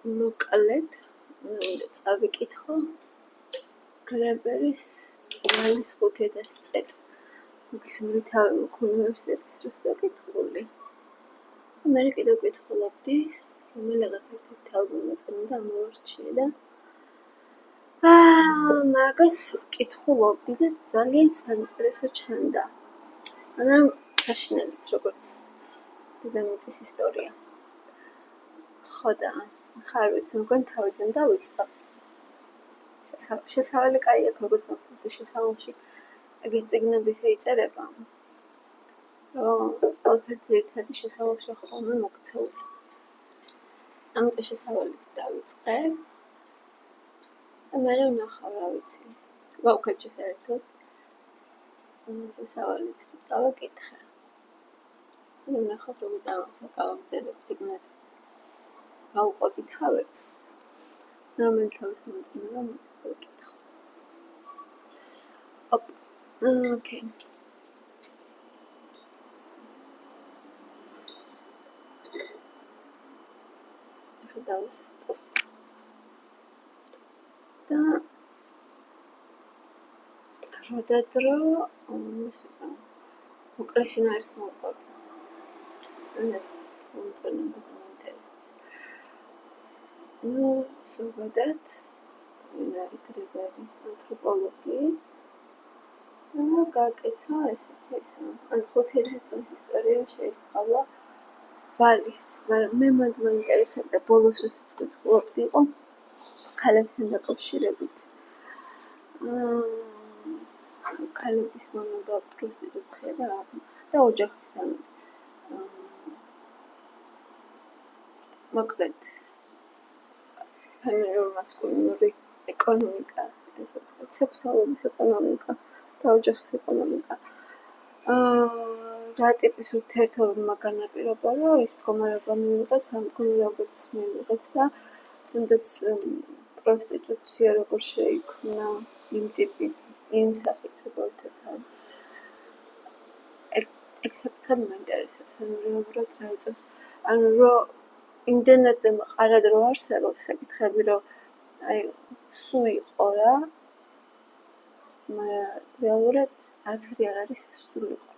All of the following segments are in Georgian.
მოკლედ მინდა წავიკითხო გრებერის ვალის 5000 წელი. მაგისური თავი მქონი უნივერსიტეტის დროს დაკითხული. მე კიდევ ვკითხულობდი, რომელიღაც ერთ-ერთი თავი მოწონდა და ამოვარჩიე და მაგას ვკითხულობდი და ძალიან საინტერესო ჩანდა. მაგრამ საშინელიც როგორც დედამიწის ისტორია. ხო და ხარ ვიცი მგონი თავიდან დავიწყებ. შესავალი კაი აქვს როგორც მახსოვს შესავალში ეგეთ წიგნები იწერება. რომ ყველაფერს ერთადი შესავალში ხოლმე მოქცეული. ამიტომ შესავალით დავიწყე. მე ვნახავ რა ვიცი. გავქეჩე საერთოდ. შესავალით წავაკითხე. მე ვნახავ რომ დავამზადე წიგნები. გავუყოდი თავებს. რომელი თავის მოწონება მაგას დავიკითხო. Okay. დავსტო. და დროდადრო ისე უკლეშინ არის მოყვები. რაც მოწონება დაინტერესებს. ზოგადად ვინარი გრებერი ანთროპოლოგი და გაკეთა ესეთი ან 5000 წლის ისტორია შეისწავლა ვალის, მაგრამ მე მანდ მაინტერესებდა ბოლოს რასაც ვკითხულობდი იყო ქალებთან დაკავშირებით. ქალების მონება, პროსტიტუცია და რაღაცა და ოჯახისთან. მოკლედ ფემინური მასკულინური ეკონომიკა, ესე ვთქვათ, სექსუალობის ეკონომიკა და ოჯახის ეკონომიკა. რა ტიპის ურთიერთობებმა განაპირობა, რომ ის მდგომარეობა მივიღეთ, ამ მდგომარეობაც მივიღეთ და თუნდაც პროსტიტუცია როგორ შეიქმნა იმ სახით როგორთაც არის. ეგ საკითხი მაინტერესებს, რეალურად რა იწევს. ანუ რომ იმდენად მყარად რო არსებობს საკითხები, რომ სულ იყო რა, მაგრამ რეალურად არაფერი არ არის სულ იყო.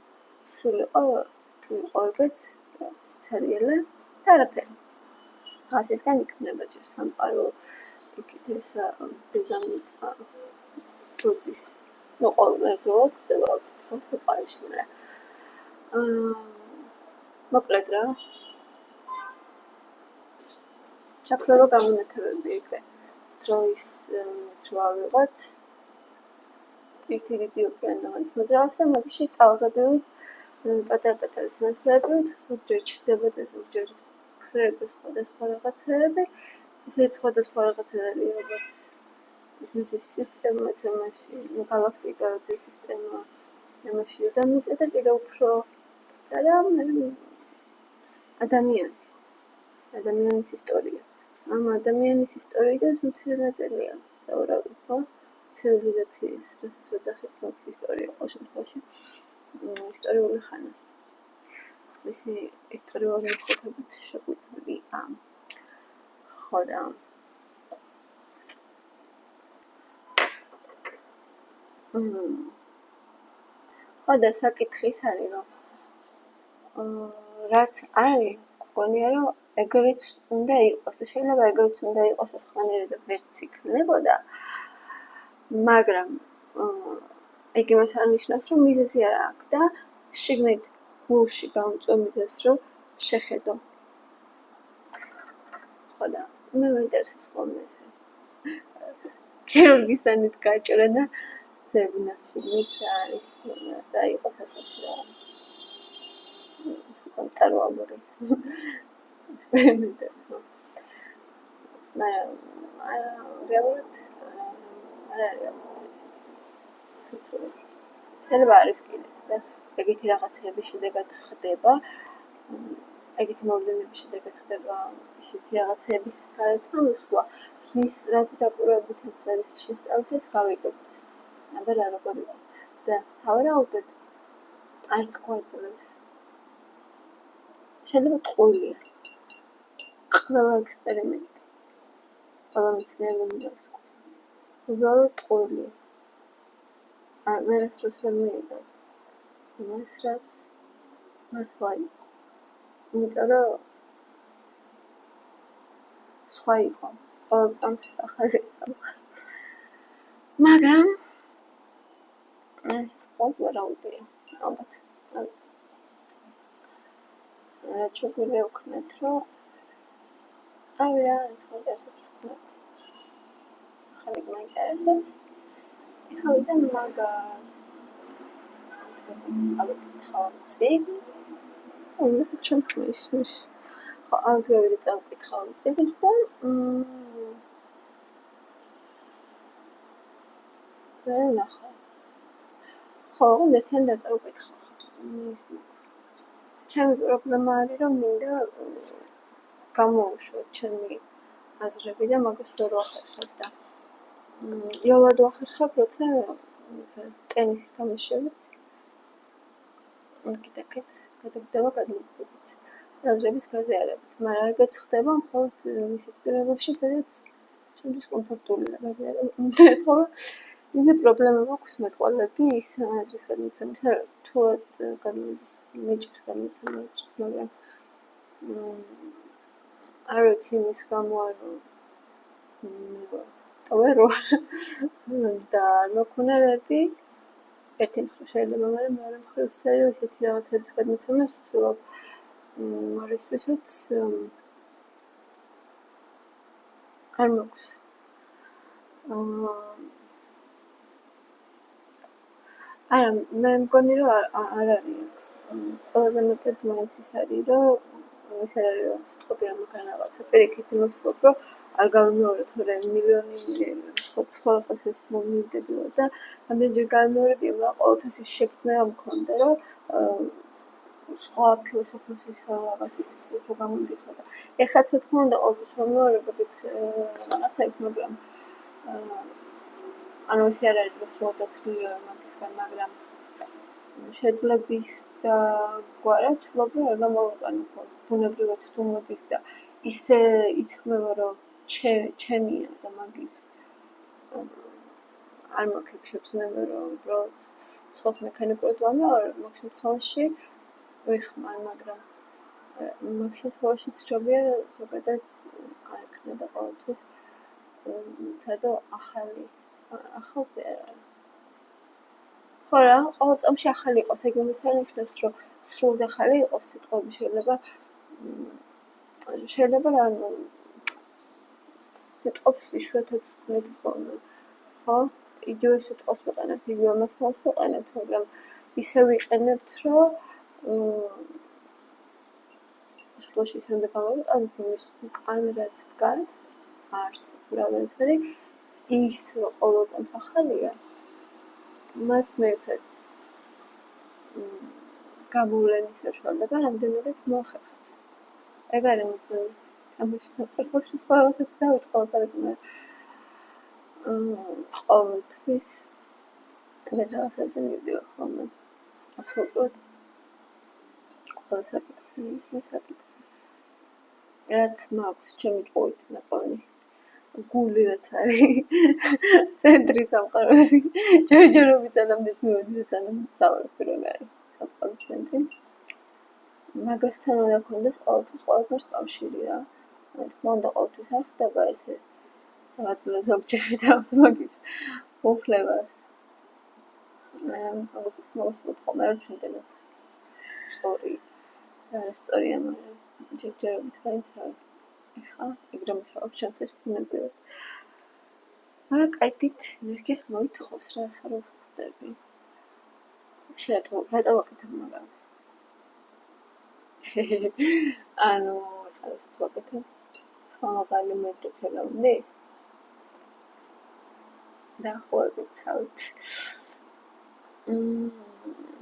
სულ იყო, თუ იყოებაც სიცარიელე და არაფერი. ასისგან იქნება ჯერ სამყარო, იქით ესა დედამიწა, როდის, ყოველდღიურად ხდება საკითხი, მოკლედ რა. ჩაქრება გამონათებები იქ დროის რო ავიღოთ ერთი დიდი ოკეანეაც მოძრაობს და მაგაში ტალღებივით პატარ-პატარა სინათლეებით ზოგჯერ ჩნდება და ზოგჯერ ქრება სხვადასხვა რაღაცეები ესეც სხვადასხვა რაღაცეები როგორც ის მისი სისტემაც ამაში გალაქტიკა სისტემა ამაში დედამიწა და კიდევ უფრო პატარა ადამიანის ისტორია. ამ ადამიანის ისტორიიდან მცირე ნაწილია საურავი, ხო? ცივილიზაციის, რასაც ვეძახით, მაგის ისტორია ყოველ შემთხვევაში ისტორიული ხანა. მისი ისტორიული მოხელთებაც შეგვიძლია. ხო და ხო და საკითხი ის არის, რომ რაც არის, გონია რომ ეგრეც უნდა იყოს და შეიძლება ეგრეც უნდა იყოს სხვანაირი და ვერც იქნებოდა, მაგრამ ეგ იმას არ ნიშნავს, რომ მიზეზი არ აქვს და შიგნით გულში გამწვევ მიზეზს რომ შეხედო. ხო და მე მაინტერესებს ხოლმე ესე. ქირურგისთანით გაჭრა და ზებნა შიგნით რა არის და იყოს აწესი რა. კონტროლაბორი. ექსპერიმენტები. მაგრამ რეალურად არ არის ეს. შეიძლება არის კიდეც და ეგეთი რაღაცების შედეგად ხდება. ეგეთი მოვლენების შედეგად ხდება ისეთი რაღაცების გარეთმოსვლა, რის რაც დაკვირვებითაც არის შესწავლითაც გავიგებთ. აბა რა როგორ იყო. და სავარაუდოდ არც გვაძლევს. შეიძლება ტყუილია. ყველა ექსპერიმენტი. ყველა მეცნიერი მინდას. უბრალოდ ტყუილი. მე რას ვერ მიიღებ. იმას რაც მართლა იყო. იმიტომ რომ სხვა იყო. ყოველ წამს ახალი სამყარო. მაგრამ ეს ყოველ ვარაუდია. ალბათ. რაც შეგვიძლია ვქნათ, რომ აი რა ინტერესებს ვქნათ. ხალხი მაინტერესებს. ეხლა ვიზა მაგას წავიკითხავ წიგნს. ჩემ ისმის. ხო, ავდივით წავიკითხავ წიგნს და ვერ ნახავ. ხო, ერთიან დაწავიკითხავ. ჩემი პრობლემა არის, რომ მინდა გამოვუშვათ ჩემი აზრები და მაგას ვერ ვახერხებ და იოლად ვახერხებ, როცა ტენისის თამაშებით კიდაკეთ გადაგდება გადმოგდებით აზრების გაზიარებით, მაგრამ ეგეც ხდება მხოლოდ ისეთ პირობებში, სადაც ჩემთვის კომფორტულია გაზიარება. ხოლო იმით პრობლემა მაქვს მეტყველები ის აზრის გადმოცემის, თუად გადმოდის მეჭირს გადმოცემა აზრის, მაგრამ არ ვიცი იმის გამო რომ ტოვერ ვარ და მოკუნერები ერთი მხრივ შეიძლება, მაგრამ მეორე მხრივ ვცერი ისეთი რაღაცების გადმოცემას ვცდილობ რისთვისაც არ მაქვს არა, მე მგონი რომ არ არის ყველაზე მეტად მაინც ის არის, რომ ის არ არის რომ სიტყვები არ მაგარ რაღაცა პირიქით იმოსულობ, რომ არ გავიმეორებ, თორემ მილიონი სხვა ხალხის მომივიდებიო და ამდენჯერ გამიმეორებია, მაგრამ ყოველთვის ის შექმნა მქონდა, რომ სხვა ფილოსოფოსის რაღაცის უფრო გამოდიხარ და ეხლა რა თქმა უნდა ყოველთვის მომეორებებით რაღაცებს, მაგრამ ანუ ის არ არის რომ სულ დაცლილია მაგისგან, მაგრამ შეძლების და გვარად ცდილობენ არ გამოვიყენო ბუნებრივად თუ მოდის და ისე ითქმება რომ ჩემია და მაგის არ მაქვს შეგრძნება რომ უბრალოდ სხვა მექანიკურად ვამეორებ მაგ შემთხვევაში ვიხმარ, მაგრამ მაგ შემთხვევაშიც ჯობია ზოგადად არ ექნება ყოველთვის სადო ახალზე არ არის. ხო რა, ყოველ წამში ახალი იყოს, ეგ იმის არ ნიშნავს, რომ სრულად ახალი იყოს სიტყვები, შეიძლება რა სიტყვებს იშვიათად ვქნები, ხო? იგივე სიტყვას ვიყენებთ, იგივე მასალას ვიყენებთ, მაგრამ ისე ვიყენებთ, რომ სიტყვაში ისე უნდა გამოვიყენოთ, რომ ის უკან რაც დგას, არსად, რაღაც არის, ის ყოველ წამს ახალია. მას მეცეთ გამოვლენის საშუალება, რამდენადაც მოახერხებს. ეგ არის მოკლედ თამაშის საფრთხეებში სხვა რაღაცებს დავიწყოთ, მაგრამ ყოველთვის ეგ რაღაცებზე მივდივარ ხოლმე. აბსოლუტურად ყველა საკითხზე, ისმის საკითხზე. რაც მაქვს ჩემი ჭყვით ნაპოვნი. გული რაც არის ცენტრი სამყაროს ჯერჯერობით სანამდე მივედი და სანამდე ვსწავლობ რომ არის სამყაროს ცენტრი მაგასთან უნდა გქონდეს ყოველთვის ყველაფერს კავშირი რა თქმა უნდა ყოველთვის არ ხდება ესე რაღაც ზოგჯერ თავს მაგის უფლებას ალბათ მოსულობ ხოლმე არ ჩნდება სწორი არა სწორია მაგრამ ჯერჯერობით მაინც რა ეხა ეგრე მუშაობს ჩემთვის ბუნებრივად. მაგრამ კაიდით ენერგიას მოითხოვს რა ხარ ვხვდები. რატო ვაკეთებ მაგას? ანუ ხალხს ვაკეთებ. ხალხალი მეტეცელა უნდეს. და ხوارებით საუთ.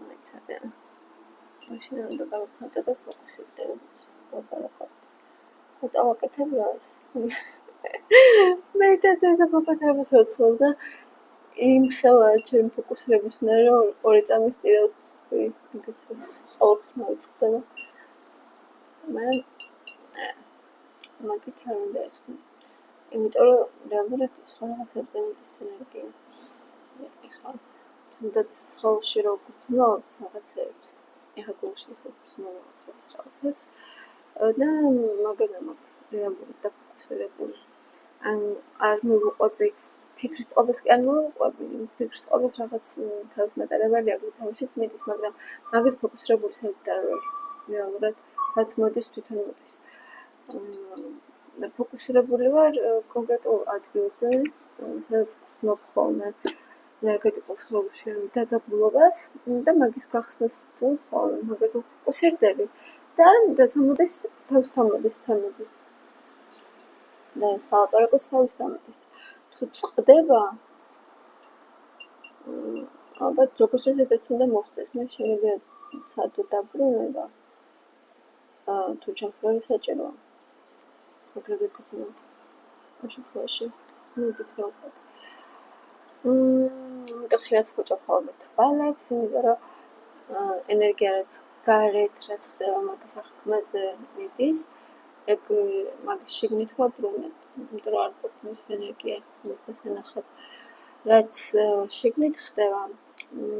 მეცადა. მაშინ უნდა გავხატო და ფოკუსირდეთ. ვაპარაკობ. რატო ვაკეთებ რას? მე და ფოკუსირებას ვცხოვ და იმ ხელა ჩემ ფოკუსირების უნდა რომ 2 წამის წინ ვცვი, ეგეც ყოველთვის მოიწყდება. მაგრამ მაგით არ უნდა ეს იმიტომ რომ რეალურად სხვა რაღაცებზე მიდის ენერგია. ეხლა თუნდაც სხეულში რო გრძნობ რაღაცებს, ეხლა გულში ისე გრძნობ რაღაცებს და მაგაზე მაქვს რეალურად დაფიქსირებული. არ მივუყვები ფიქრის წყობას კი არ მივუყვები, ფიქრის წყობას რაღაც თავის მატარებელი აქვს თავისით მიდის, მაგრამ მაგას ფოკუსირებული საერთოდ არ ვარ. რეალურად რაც მოდის თვითონ მოდის. ფოკუსირებული ვარ კონკრეტულ ადგილზე, სადაც გრძნობ ხოლმე ენერგეტიკულ სხეულში დაძაბულობას და მაგის გახსნას ვცდილობ ხოლმე, მაგაზე ვფოკუსირდები და რაც მოდის თავისთავად მოდის თემები. და სალაპარაკო თავისთავად მოდის. თუ წყდება ალბათ როგორც წესი ეგრეთ უნდა მოხდეს, მე შეიძლება ცადვე დაბრუნება თუ ჩაქროли საჭიროა. ეგრევე გრძნობ.აშუქოში ცნობით რა ვყავ. და ხშირად ვხოჭობ ხოლმე თვალებს, იმიტომ რომ ენერგია რაც გარეთ რაც ხდება მაგის აღქმაზე მიდის, ეგ მაგის შიგნით ვაბრუნებ, იმიტომ რომ არ ყოფნის ენერგია მის დასანახად. რაც შიგნით ხდება,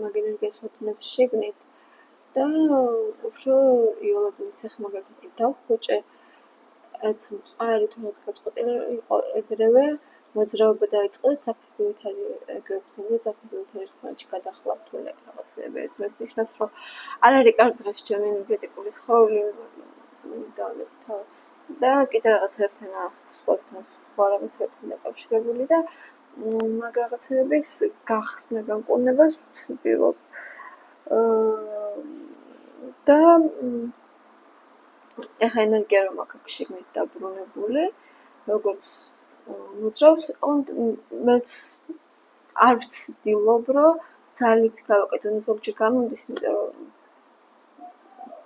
მაგ ენერგიას ვაბრუნებ შიგნით და უფრო იოლად ახლა მაგალითად დავხოჭე, რაც მყარი თუ რაც გაწყვეტილი იყო ეგრევე მოძრაობა დაიწყო და ძაფებით ეგრევე ვცნობ, ძაფებით ერთმანეთში გადახლავ თუ რაღაცები, ეს ნიშნავს, რომ არ არის კარგ დღეს ჩემი ენერგეტიკული სხეული და კიდე რაღაცებთან სხვაებთან სხვა რაღაცებთან დაკავშირებული და მაგ რაღაცების გახსნა განკურნებას ვცდილობ და ეხა ენერგია რომ აქვს შიგნით დაბრუნებული, როგორც მოძრაობს, მეც არ ვცდილობ, რომ ძალით გავაკეთო, ზოგჯერ გამოდის, იმიტომ რომ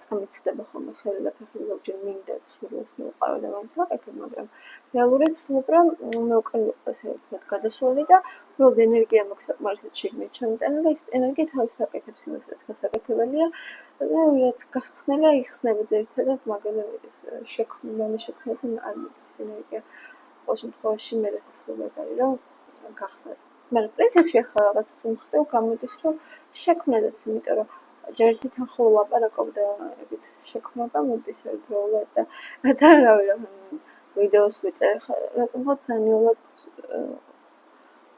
წამიცდება ხოლმე ხელი და ფეხი ზოგჯერ მინდა სურვილს მოვყარო და მაინც ვაკეთებ, მაგრამ რეალურად ვცდილობ, რომ მე უკან ვიყო ესე ვთქვათ გადასული და უბრალოდ ენერგია მაქვს საკმარისად შიგნით ჩამოტანა და ეს ენერგია თავის აკეთებს იმას, რაც გასაკეთებელია და რაც გასხსნელია, იხსნება ძირითადად მაგაზე მიდის. შექმნაზე არ მიდის ენერგია. ყოველ შემთხვევაში მე ვხსოვებ რომ გახსნას. მაგრამ პრინციპში ახლა რაღაც მხრივ გამოდის, რომ შექმნადაც, იმიტომ რომ ჯერ თვითონ ხოლმე ლაპარაკობ და ეგეც შექმნა გამოდის ერთდროულად და რავი რა ვიდეოს ვიწერ, რატომღაც ძალიან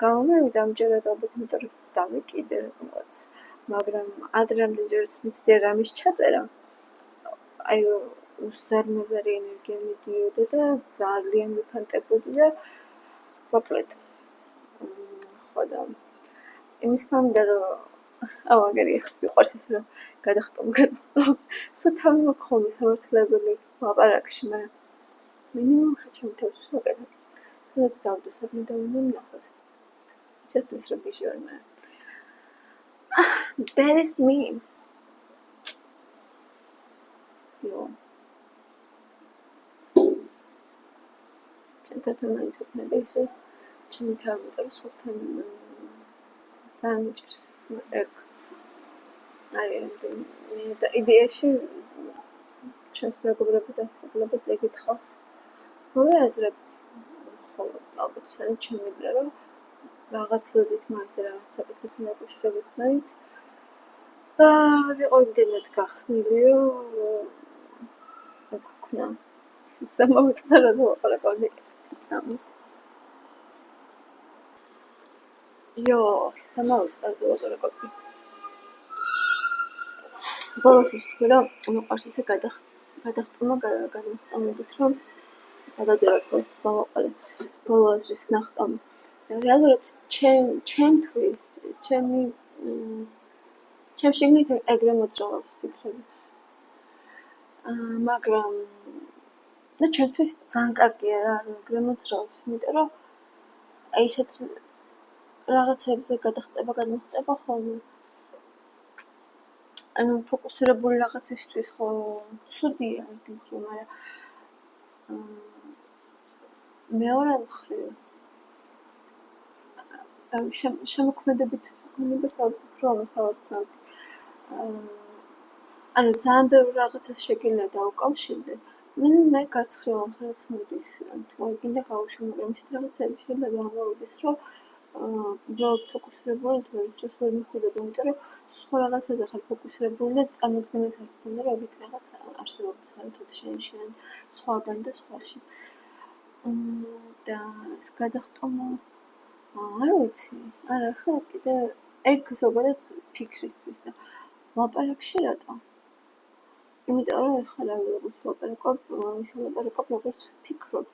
გამომივიდა ამჯერად ალბათ, იმიტომ რომ დავიკიდე რაღაც, მაგრამ ადრე რამდენჯერაც მიცდია რამის ჩაწერა, აი უზარმაზარი ენერგია მიდიოდა და ძალიან ვიფანტებოდი და მოკლედ ხო და იმის ფამდა რომ მაგარი მიყვარს ის რომ გადახტომ სულ თავი მაქვს ხოლმე სამართლებელი ლაპარაკში, მაგრამ მინიმუმ ჩემი თავს ვაკეთებ, სადაც დავდო საქმე დავინახოს ჩათვლის რომ ბიჭი ვარ, მაგრამ that is me. ჩემთან მაინც ვქნები ისე ჩემი თავი, იმიტომ რომ სხვათან ძალიან მიჭირს ეგ არის რამდენი და იდეაში ჩემს მეგობრებთან და ეგეთ ხალხს მოვიაზრებ ხოლმე ალბათ ისინი ჩემიბრა რომ რაღაც ზოდით მაინც რაღაც საკითხებთან დაკავშირებით მაინც და ვიყო იმდენად გახსნილი რომ ეგ ვქნა სამომწარო ლაპარაკობდი წამით და მოვისწრე ლაპარაკობდი ბოლოს ის თქვი რომ მიყვარს ისე გადახტომა გადახტომებით რომ გადავდივარ ხოლმე წამოყალე ბოლო აზრის ნახტომი რეალურად ჩემთვის ჩემი შიგნით ეგრე მოძრაობს ფიქრები მაგრამ და ჩემთვის ძალიან კარგია რა ეგრე მოძრაობს იმიტომ რომ აი ესეთ რაღაცებზე გადახტება ხოლმე ანუ ფოკუსირებული რაღაცისთვის ხო ცუდია ერთი მხრივ, მაგრამ მეორე მხრივ შემოქმედებით გონებას ალბათ უფრო ამასთავად ანუ ძალიან ბევრ რაღაცას შეგიძლია დაუკავშირდე, მე გაცხრილ ხალხს მოდის თუ არ გინდა გავუშვა, მაგრამ ისეთ რაღაცები შეიძლება ამოვიდეს, რომ უბრალოდ ფოკუსირებული თორეს რომ ვერ მიხვდები, იმიტომ რომ სხვა რაღაცაზე ხარ ფოკუსირებული და წარმოდგენაც არ გქონდა, რომ ეგეთ რაღაც არსებობს საერთოდ შენ სხვაგან და სხვაში. და ეს გადახტომა არ ვიცი, არა ხა კიდე ეგ ზოგადად ფიქრისთვის და ლაპარაკში რატო? იმიტომ რომ ეხლა როგორც ლაპარაკობ, როგორც ვფიქრობ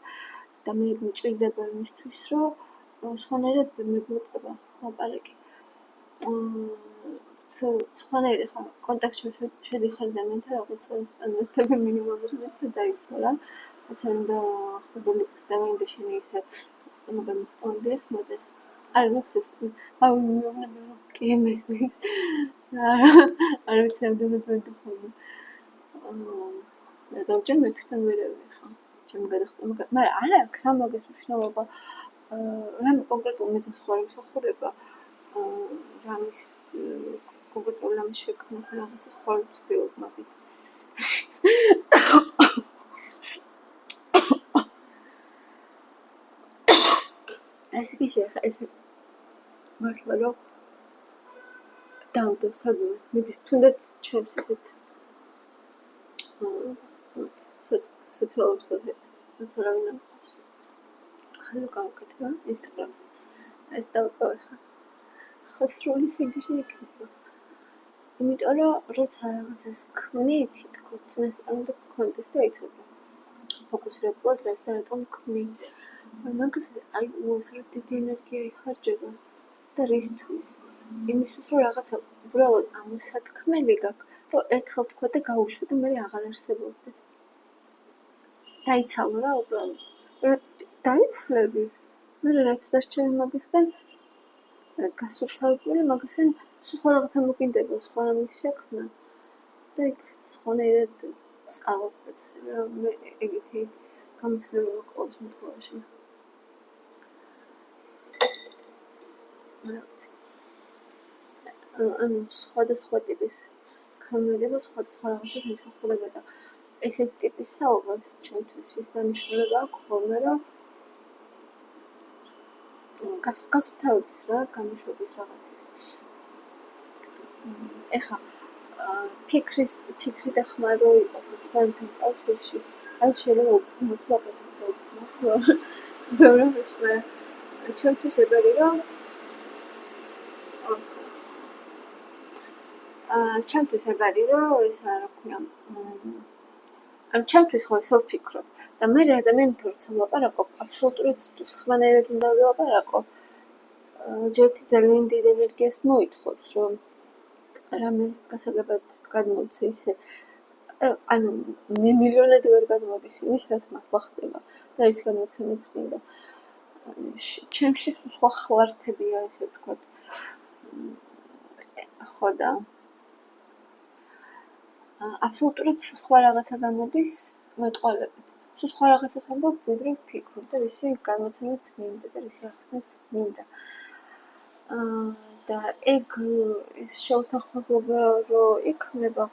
და მე მჭირდება იმისთვის, რომ სხვანაირად მებლოკდება ლაპარაკი. სხვანაირად ხა კონტაქტში შედიხარ და მენთან რაღაც სტანდარტები მინიმუმად დაიცვა რა. რაც არ უნდა ხდებული იყოს და მინდა შენი ისე მოდის მოდეს. არ ლოქს ეს მეუბნები რომ კი მესმის. არ ვიცი ამდენად ვეთხოვნა. ზოგჯერ მე თვითონ ვერავე ხა. ჩემ გადახტომა, მაგრამ არა აქ რა მაგას მნიშვნელობა რამე კონკრეტულ მიზანს ხარ იმსახურება. რამის კონკრეტულ რამის შექმნას რაღაცას ხარ ვცდილობ მაგით. ეს კი შეხა ეს მართლა რომ დავდო სადმე მების თუნდაც ჩემს ისეთ სოციალურ საერთოდ თორემ ხალხო გავკეთე ინსტაგრამს ეს დავტოვე ხა სრული სიგიჟე იქნება იმიტომ რომ როცა რაღაცას ქმნი თითქოს წინას არ უნდა გქონდეს და იცოდე ფოკუსირებულად რას და რატომ ქმნი მაგას აი უაზროდ დიდი ენერგია იხარჯება და რისთვის იმისთვის რომ რაღაცა უბრალოდ ამოსათქმელი გაქვს რომ ერთხელ თქვა და გაუშვა და მე აღარ არსებობდეს დაიცალო რა უბრალოდ დაიცლები მე რაც დასჩენ მაგისგან გასუფთავებული მაგისგან სხვა რაღაცა მოგინდება სხვა რამის შექმნა და იქ სხვანაირად წავაკვეთ რომ მე ეგეთი გამოცდილება ყავს შემთხვევაში ანუ სხვადასხვა ტიპის ქმედება სხვადასხვა რაღაცას ემსახურება და ესეთი ტიპის საუბარს ჩემთვის ის დანიშნულება აქვს ხოლმე რომ გასუფთავების რა გამოშვების რაღაცის ეხა ფიქრი და ხმა რო იყოს ერთმანეთთან კავშირში არ შეიძლება მოწმაკეთებ და უფრო ბევრი ვისმე ჩემთვის ეგ არის რომ ჩემთვის ეგ არის რომ ეს რა ქვია ამ ჩემთვის ხო ისო ვფიქრობ და მე ადამიანთან როცა ვლაპარაკობ აბსოლუტურად სხვანაირად უნდა ვლაპარაკო ჯერთი ძალიან დიდ ენერგიას მოითხოვს რომ რამე გასაგებად გადმოვცე ისე ანუ მე მილიონად ვერ გადმოდის იმის რაც მართლა ხდება და ის გადმოცემაც მინდა ჩემში სხვა ხლართებია ესე ვთქვათ ხო და აბსოლუტურად სხვა რაღაცა გამოდის მეტყოლებით. სხვა რაღაცა ამბობ, ვიდრე ვფიქრობ და ისი გამოცემაც მინდა და ისი ახსნაც მინდა. და ეგ ის შეუთანხმებლობა რომ იქნება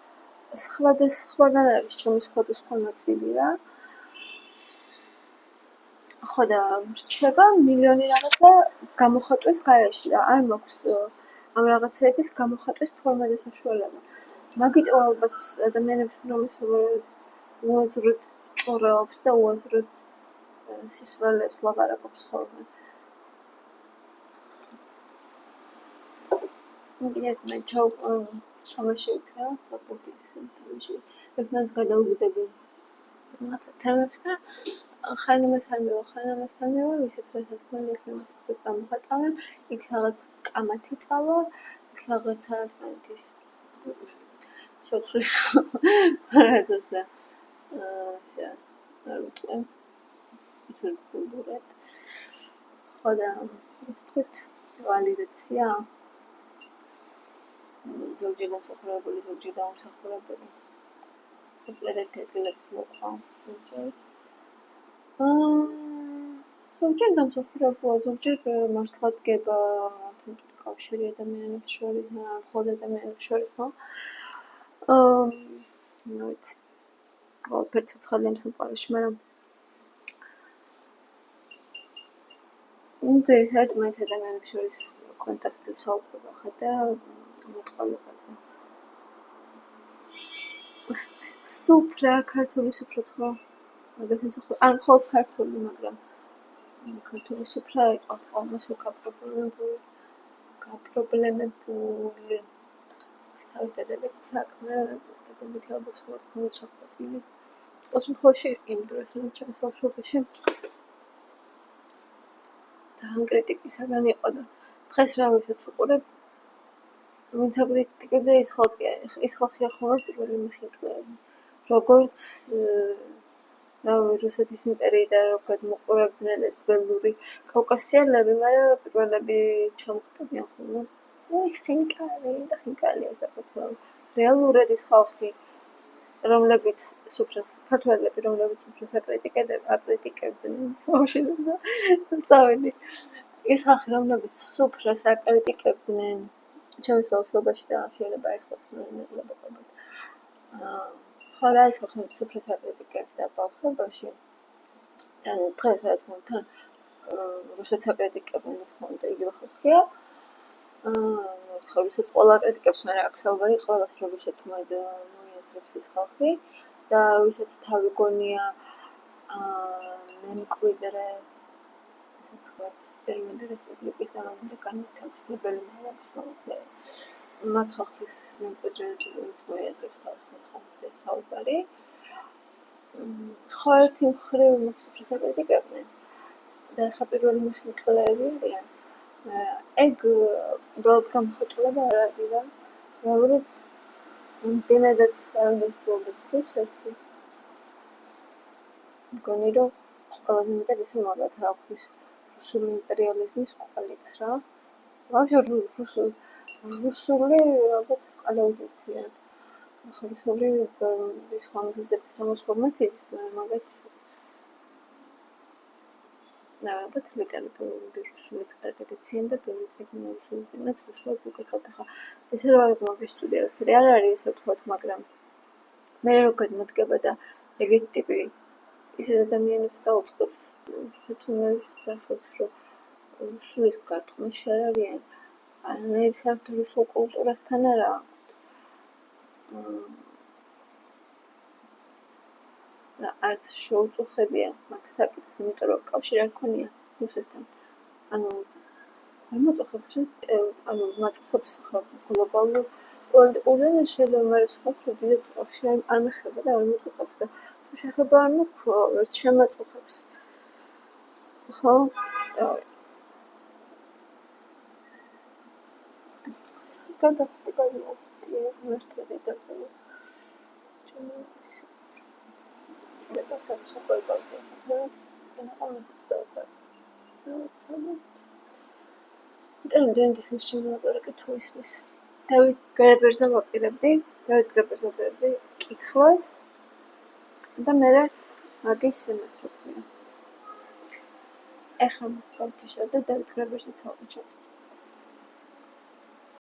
სხვადასხვაგან არის ჩემი სხვადასხვა ნაწილი რა. ხო და რჩება მილიონი რაღაცა გამოხატვის გარეშე და არ მაქვს ამ რაღაცების გამოხატვის ფორმა და საშუალება. მაგიტო ალბათ ადამიანებს რომლებსაც უაზროდ ჭორეობს და უაზროდ სისულელებს ლაპარაკობს ხოლმე. მოგიდეს მე თამაში ვქნა, ფოტოს თამაში. ერთმანეთს გადაუგდები რაღაცა თემებს და ხან იმას არ მევა, ხან ამას არ მევა, ვისაც რა თქმა უნდა იმას გამოხატავენ, იქ რაღაც კამათი წავა, იქ რაღაცა ერთმანეთის შოთვლი რაღაცა და ასე არ ვიტყვი. ისე ვფიქრობ. ხო და ის ვთქვით ვალიდაცია ზოგჯერ დამსახურებული, ზოგჯერ დაუმსახურებელი. უბრალოდ ერთადერთი მოყვა ზოგჯერ. ზოგჯერ დამსახურებულა, ზოგჯერ მართლა დგება კავშირი ადამიანებს შორის, მხოლოდ ადამიანებს შორის, ხო? ყველაფერი ცოცხალია ამ სამყაროში, მაგრამ ძირითადად მაინც ადამიანებს შორის კონტაქტზე ვსაუბრობ ახლა და მოწყობილობაზე. სუფრა, ქართული სუფრა ხო? მაგათ მსახურობ, არ მხოლოდ ქართული, მაგრამ ქართული სუფრა იყო almost გაპრობლემებული. თავის დადებითი საქმე, დადებითი ალბათ სხვა თქმა ჩახვეწილი. ყოველ შემთხვევაში იმ დროს, რომ ჩემს ბავშვობაში ძალიან კრიტიკისაგან იყო და დღეს რა ვისაც ვუყურებ, ვინც აკრიტიკებდა ის ხალხია ხოლმე პირველი მეხიკვლები. როგორც რუსეთის იმპერიიდან რო გადმოყურებდნენ ეს ბელური კავკასიელები, მაგრამ პირველები ჩამოხტებიან ხოლმე. ხინკალია საქართველოს. რეალურად ის ხალხი, რომლებიც სუფრას, ქართველები, რომლებიც სუფრას აკრიტიკებდნენ, ბავშვიდან წავედი. ის ხალხი, რომლებიც სუფრას აკრიტიკებდნენ, ჩემს ბავშვობაში და შეიძლება ეხლაც ნებლებობად. ხო რა ის ხალხი სუფრას აკრიტიკებდა ბავშვობაში. და დღეს რა თქმა უნდა, რუსეთს აკრიტიკებენ, რა თქმა უნდა, იგივე ხალხია. რუსეთს ყველა აკრიტიკებს, მაგრამ აქ საუბარი ყველას რომ რუსეთმა მოიაზრებს ეს ხალხი და ვისაც თავი გონია მემკვიდრე, ასე ვთქვათ, პირველი რესპუბლიკის დამაარსებელი განმათავისუფლებელი მამების მოწე. მათ ხალხის მემკვიდრეებს მოიაზრებს თავს მოხალისე საუბარი. ხო ერთი მხრივ სუფრას აკრიტიკებდნენ და ახლა პირველი მეხიკვლები არიან. ეგ უბრალოდ გამოხატულება არ არის რა. რეალურად იმდენადაც არ უნდა ვსულდეთ რუსეთი. მგონი რომ ყველაზე მეტად ისე მაგათ აქვს რუსული იმპერიალიზმის კვალიც რა. ვაფშე რუსული ალბათ წყალაუდიცია. ახლა რუსული ის ხომიზების თამაშობაც ის მაგათ ალბათ ლიტერატურული რუსულიც კარგად იციან და ბევრი წიგნი რუსულზეც რუსულად ვუკითხავთ ახლა ესე რომ აიღო მაგის სტუდია ვაფერი არ არის ესე ვთქვათ მაგრამ მე რო გადმოდგება და ეგეთი ტიპი ისე ადამიანებს დაუწყებს რუსეთის სახელს რომ რუსულის გარტყმაში არ არიან არანაირ საერთო რუსულ კულტურასთან არა და არც შეუწუხებია მაგ საკითხს იმიტომ რომ კავშირი არ ქონია რუსეთთან ანუ არ მოწუხებს ანუ მოწუხებს გლობალურ პოლიტიკურ შეიძლება მაგრამ სხვა ხრივ კავშირი არ მეხება და არ მოწუხებს და შეხება არ მოქვა ერთ შემოწუხებს ხო გადახდი გადმოვხდი ღმერთები და That's such a good idea. And almost it's so good. I'm doing this machine like a twist. David Graeber's ვაპირებდი, David Graeber's ვაპირებდი კითხვას და მე მაგის იმას ვქნა. ეხლა მას გავთიშა და David Graeber's-იც ავუჩვენე.